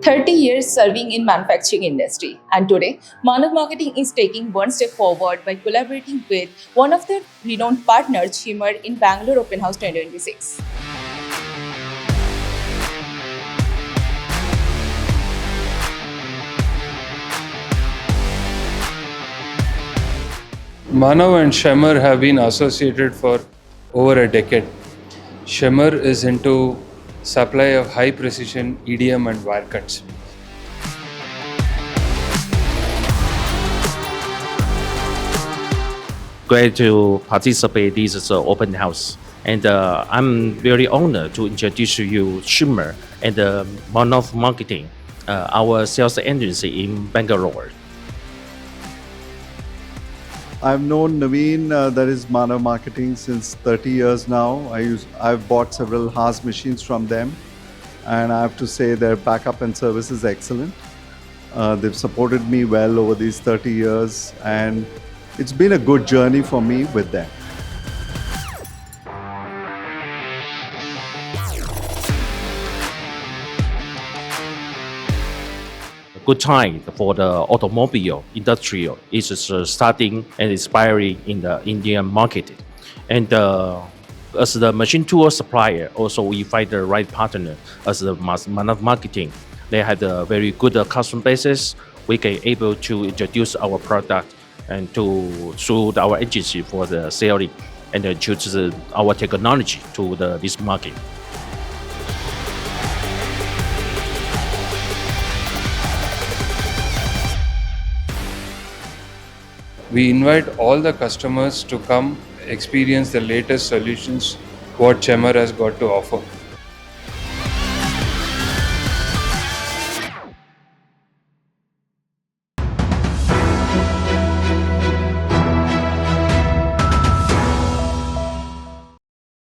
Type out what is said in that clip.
30 years serving in manufacturing industry, and today Manav Marketing is taking one step forward by collaborating with one of their renowned partners, CHMER, in Bangalore Open House 2026. Manav and CHMER have been associated for over a decade. CHMER is into supply of high precision EDM and wire cuts. Glad to participate in this open house. And I'm very honored to introduce you CHMER and Manav Marketing, our sales agency in Bangalore. I've known Naveen, that is Manav Marketing, since 30 years now. I've bought several Haas machines from them, and I have to say their backup and service is excellent. They've supported me well over these 30 years, and it's been a good journey for me with them. Good time for the automobile industry is starting and expiring in the Indian market. And as the machine tool supplier, also we find the right partner as the Manav Marketing. They have a very good customer basis. We can able to introduce our product and to through our agency for the selling and choose our technology to this market. We invite all the customers to come experience the latest solutions what CHMER has got to offer.